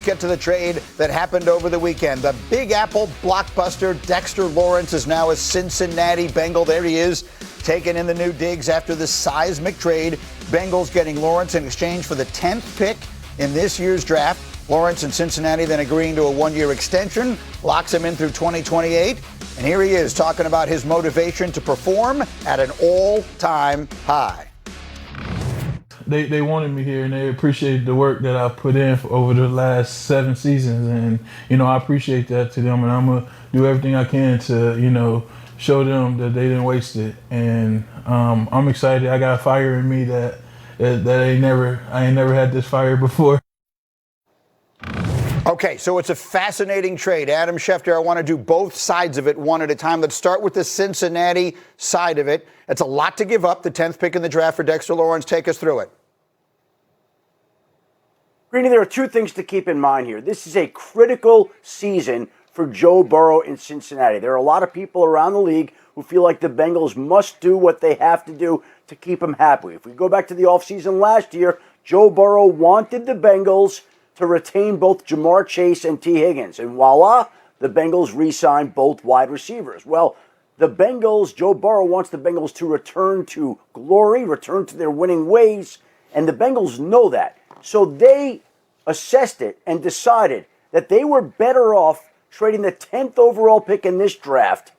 Get to the trade that happened over the weekend. The Big Apple blockbuster Dexter Lawrence is now a Cincinnati Bengal. There he is, taking in the new digs after the seismic trade. Bengals getting Lawrence in exchange for the 10th pick in this year's draft. Lawrence and Cincinnati then agreeing to a one-year extension, locks him in through 2028. And here he is talking about his motivation to perform at an all-time high. They wanted me here, and they appreciated the work that I put in over the last 7 seasons. And, I appreciate that to them. And I'm going to do everything I can to, show them that they didn't waste it. And I'm excited. I got a fire in me that I ain't never had this fire before. Okay, so it's a fascinating trade. Adam Schefter, I want to do both sides of it one at a time. Let's start with the Cincinnati side of it. It's a lot to give up, the 10th pick in the draft for Dexter Lawrence. Take us through it. Greeny, there are two things to keep in mind here. This is a critical season for Joe Burrow in Cincinnati. There are a lot of people around the league who feel like the Bengals must do what they have to do to keep him happy. If we go back to the offseason last year, Joe Burrow wanted the Bengals to retain both Jamar Chase and T. Higgins. And voila, the Bengals re-signed both wide receivers. Well, the Bengals, Joe Burrow wants the Bengals to return to glory, return to their winning ways, and the Bengals know that. So they assessed it and decided that they were better off trading the 10th overall pick in this draft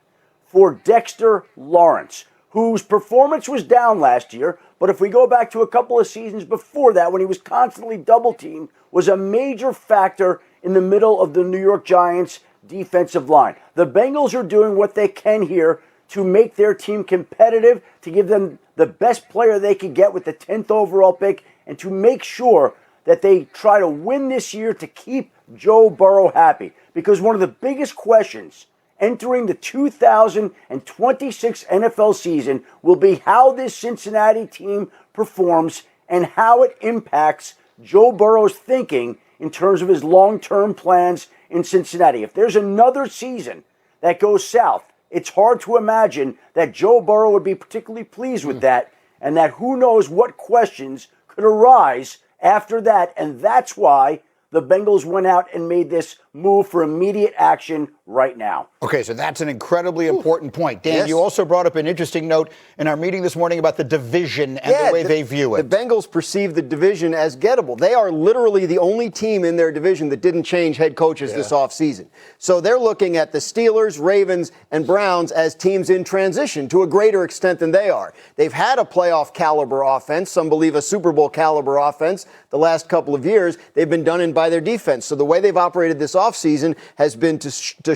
for Dexter Lawrence, whose performance was down last year, but if we go back to a couple of seasons before that, when he was constantly double-teamed, was a major factor in the middle of the New York Giants' defensive line. The Bengals are doing what they can here to make their team competitive, to give them the best player they could get with the 10th overall pick, and to make sure that they try to win this year to keep Joe Burrow happy. Because one of the biggest questions entering the 2026 NFL season will be how this Cincinnati team performs and how it impacts Joe Burrow's thinking in terms of his long-term plans in Cincinnati. If there's another season that goes south, it's hard to imagine that Joe Burrow would be particularly pleased with that, and that who knows what questions could arise after that. And that's why the Bengals went out and made this move for immediate action right now. Okay, so that's an incredibly important point. Dan, you also brought up an interesting note in our meeting this morning about the division and the way they view it. The Bengals perceive the division as gettable. They are literally the only team in their division that didn't change head coaches this offseason. So they're looking at the Steelers, Ravens, and Browns as teams in transition to a greater extent than they are. They've had a playoff caliber offense, some believe a Super Bowl caliber offense, the last couple of years. They've been done in by their defense. So the way they've operated this offseason has been to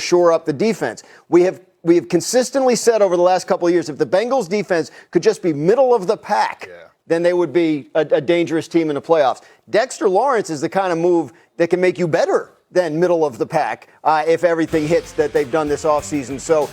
shore up the defense. We have consistently said over the last couple of years, if the Bengals defense could just be middle of the pack, then they would be a dangerous team in the playoffs. Dexter Lawrence is the kind of move that can make you better than middle of the pack if everything hits that they've done this offseason. So,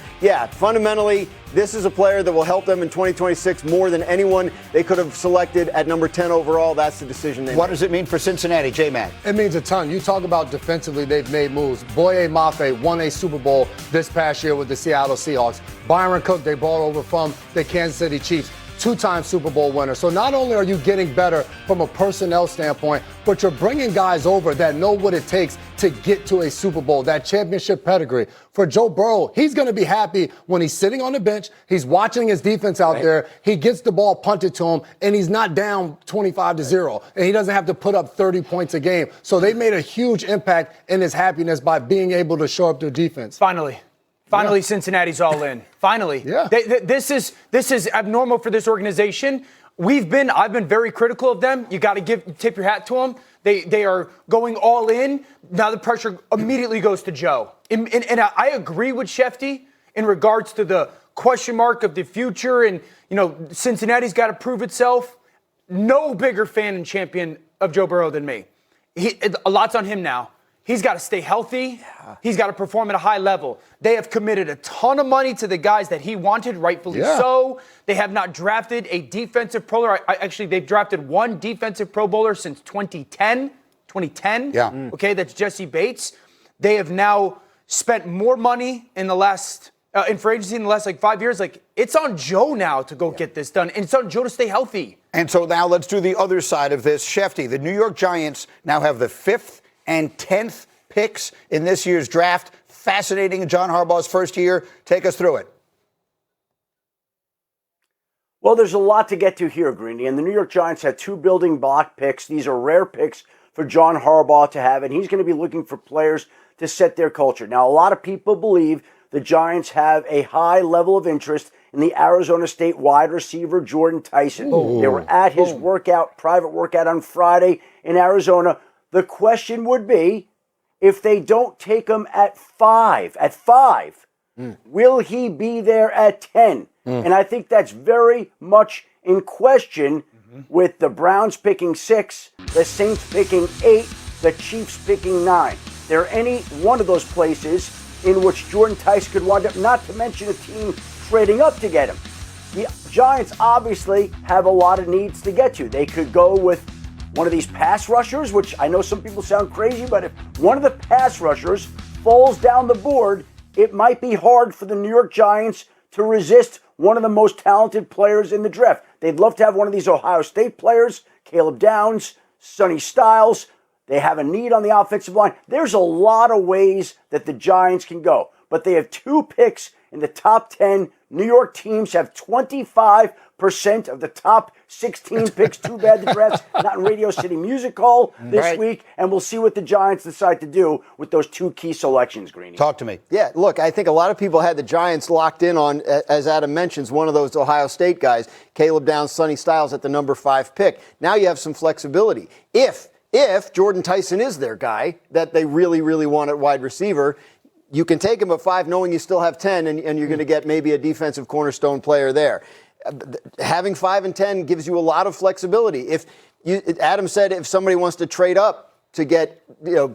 fundamentally, this is a player that will help them in 2026 more than anyone they could have selected at number 10 overall. That's the decision they made. What does it mean for Cincinnati, J-Man? It means a ton. You talk about defensively, they've made moves. Boye Mafe won a Super Bowl this past year with the Seattle Seahawks. Byron Cook, they brought over from the Kansas City Chiefs. 2-time Super Bowl winner. So not only are you getting better from a personnel standpoint, but you're bringing guys over that know what it takes to get to a Super Bowl, that championship pedigree. For Joe Burrow, he's going to be happy when he's sitting on the bench, he's watching his defense out there, he gets the ball punted to him, and he's not down 25-0, and he doesn't have to put up 30 points a game. So they made a huge impact in his happiness by being able to show up their defense. Finally, Cincinnati's all in. Finally. This is abnormal for this organization. I've been very critical of them. You got to tip your hat to them. They are going all in. Now the pressure immediately goes to Joe. And I agree with Shefty in regards to the question mark of the future. And, Cincinnati's got to prove itself. No bigger fan and champion of Joe Burrow than me. A lot's on him now. He's got to stay healthy. He's got to perform at a high level. They have committed a ton of money to the guys that he wanted, rightfully so. They have not drafted a defensive pro bowler. Actually, they've drafted one defensive pro bowler since 2010. Okay, that's Jesse Bates. They have now spent more money in the last in free agency in the last 5 years. It's on Joe now to go get this done, and it's on Joe to stay healthy. And so now let's do the other side of this. Shefty, the New York Giants now have the 5th and 10th picks in this year's draft. Fascinating in John Harbaugh's first year. Take us through it. Well, there's a lot to get to here, Greeny. And the New York Giants had 2 building block picks. These are rare picks for John Harbaugh to have, and he's going to be looking for players to set their culture. Now, a lot of people believe the Giants have a high level of interest in the Arizona State wide receiver Jordan Tyson. Ooh. They were at his private workout on Friday in Arizona. The question would be, if they don't take him at 5, will he be there at 10? And I think that's very much in question with the Browns picking 6, the Saints picking 8, the Chiefs picking 9. There any one of those places in which Jordan Tyson could wind up, not to mention a team trading up to get him. The Giants obviously have a lot of needs to get to. They could go with one of these pass rushers, which I know some people sound crazy, but if one of the pass rushers falls down the board, it might be hard for the New York Giants to resist one of the most talented players in the draft. They'd love to have one of these Ohio State players, Caleb Downs, Sonny Styles. They have a need on the offensive line. There's a lot of ways that the Giants can go, but they have 2 picks in the top 10. New York teams have 25% of the top 16 picks. Too bad the draft's not in Radio City Music Hall this week, and we'll see what the Giants decide to do with those 2 key selections, Greeny. Talk to me. Yeah, look, I think a lot of people had the Giants locked in on, as Adam mentions, one of those Ohio State guys, Caleb Downs, Sonny Styles at the number 5 pick. Now you have some flexibility. If Jordan Tyson is their guy that they really, really want at wide receiver, you can take him at 5 knowing you still have 10 and you're going to get maybe a defensive cornerstone player there. Having 5 and 10 gives you a lot of flexibility. Adam said if somebody wants to trade up to get,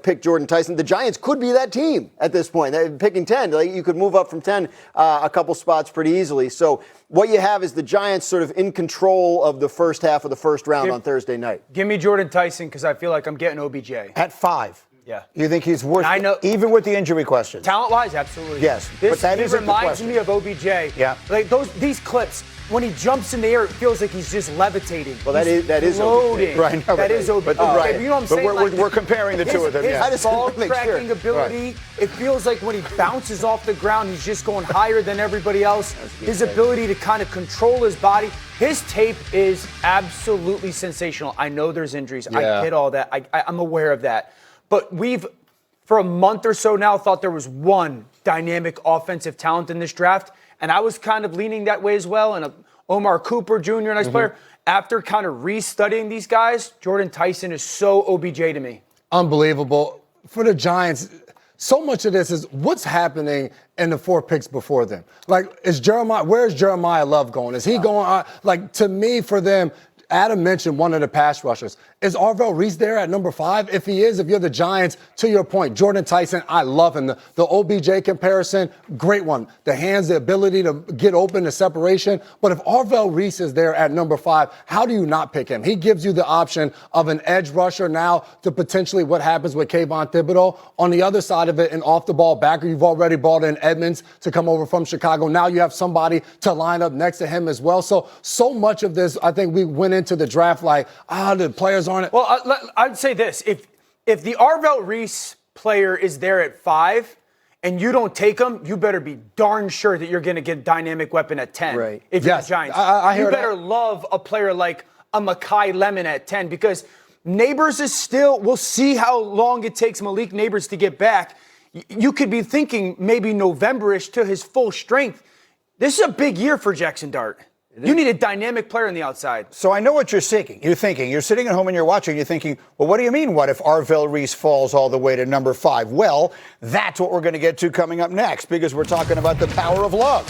pick Jordan Tyson, the Giants could be that team at this point. They're picking 10. You could move up from 10 a couple spots pretty easily. So what you have is the Giants sort of in control of the first half of the first round on Thursday night. Give me Jordan Tyson because I feel like I'm getting OBJ. At 5. Yeah. You think he's worth it, even with the injury question? Talent-wise, absolutely. Yes, but that isn't the question. He reminds me of OBJ. Yeah. Like these clips, when he jumps in the air, it feels like he's just levitating. Well, that is floating. Right. No, that is OBJ. But, okay, you know what I'm saying? But we're comparing the two of them. His ball tracking ability, it feels like when he bounces off the ground, he's just going higher than everybody else. His ability to kind of control his body. His tape is absolutely sensational. I know there's injuries. Yeah. I get all that. I'm aware of that. But we've, for a month or so now, thought there was one dynamic offensive talent in this draft. And I was kind of leaning that way as well. And Omar Cooper Jr., nice player. After kind of restudying these guys, Jordan Tyson is so OBJ to me. Unbelievable. For the Giants, so much of this is what's happening in the 4 picks before them. Like, where's Jeremiah Love going? Is he going, to me, for them, Adam mentioned one of the pass rushers. Is Arvell Reese there at number 5? If he is, if you're the Giants, to your point, Jordan Tyson, I love him. The OBJ comparison, great one. The hands, the ability to get open, the separation. But if Arvell Reese is there at number 5, how do you not pick him? He gives you the option of an edge rusher now to potentially what happens with Kayvon Thibodeau. On the other side of it, an off-the-ball backer, you've already brought in Edmonds to come over from Chicago. Now you have somebody to line up next to him as well. So much of this, I think we went into the draft like, the players aren't. Well, I'd say this. If the Arvell Reese player is there at 5 and you don't take him, you better be darn sure that you're going to get a dynamic weapon at 10. Right. If you're the Giants. You better love a player like a Mekhi Lemon at 10 because Neighbors is still, we'll see how long it takes Malik Neighbors to get back. You could be thinking maybe November-ish to his full strength. This is a big year for Jackson Dart. You need a dynamic player on the outside. So I know what you're thinking. You're sitting at home and you're watching, you're thinking, well, what do you mean, what if Arvell Reese falls all the way to number 5? Well, that's what we're going to get to coming up next because we're talking about the power of love.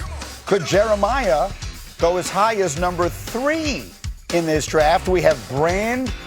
Could Jeremiah go as high as number 3 in this draft? We have brand